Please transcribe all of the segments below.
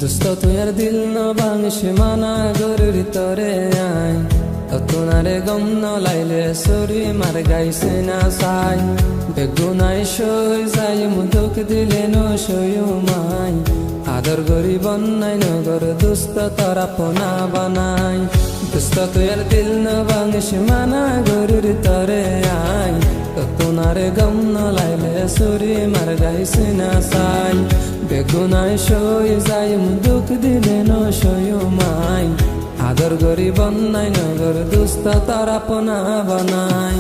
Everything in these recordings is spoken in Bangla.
দুস্ত তুই আর দিল ন ভাঙিস মানা গরুর তরে আই ততুনারে গম ন লাইলে সরি মার গাইছে না সাই বেগুনাই সই যাই মুদুক দিলে ন সয়ু মাই আদর গরি বন্যাই নগর দুস্ত তরা পোনা বানাই দুস্ত তুই আর দিল ন ভাঙিস মানা গরুর তরে আই ততুনারে গম ন লাইলে সরি মার গাইছে না সাই বেগুনাই সই যাই মুদুক দিলে ন সয়ু মাই আদর গরি বন্যাই নগর দুস্ত তারা পোনা বানাই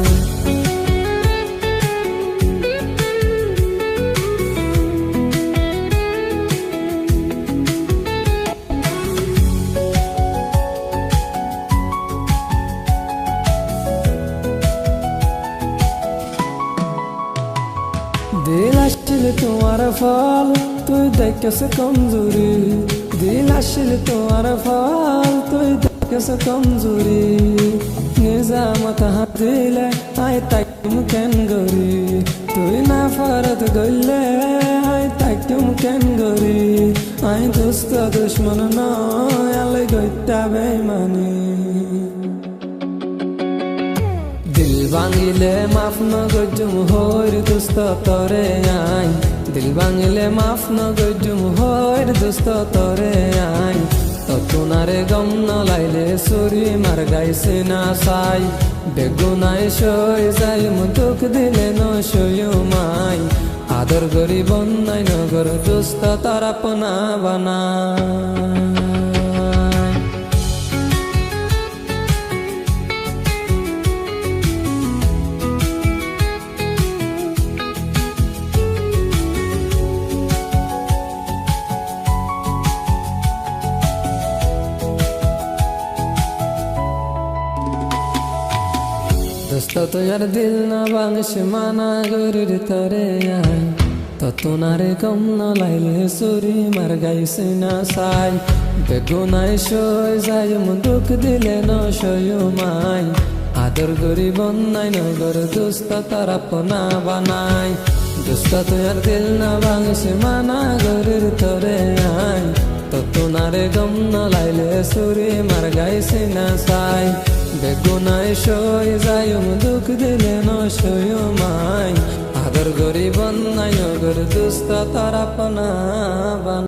দিল আসছিল তোমার ফল তুই দেখেছে কমজোরি দিল আসছিল তোমার ফল তুই দেখেছে কমজোরি নিজামত হাত দিলে আই তাইম কেন গরি তুই না ফরত গইলে আই তাইম কেন গরি আই দুস্ত দুশ্মন নয় আলে গইতা বেমানি দিল ভাঙিলে মাফ নগজুম হইর দুস্ত তরে আই দিল ভাঙিলে মাফ নগজুম হইর দুস্ত তরে আই ততুনারে গম ন লাইলে সুরি মার গাইছে না সাই বেগুনাই সই যাই মুদুক দিলে ন সয়ু মাই আদর গরি বন্যাই নগর দুস্ত তারা পোনা বানাই দুস্ত তুই আর দিল না ভাঙিস মানা গরুর তরে আই ততুনারে গম ন লাইলে সুরি মার গাইছে না সাই বেগুনাই সই যাই মুদুক দিলে ন সয়ু মাই আদর গরি বন্যাই নগর দুস্ত তারা পোনা বানাই দুস্ত তুই আর দিল না ভাঙিস মানা গরুর তরে আই ততুনারে গম ন লাইলে সুরি মার গাইছে না সাই বেগুনাই সই যাই মুদুক দিলে ন সয়ু মাই আদর গরি বন্যাই নগর দুস্ত তারা পোনা বানাই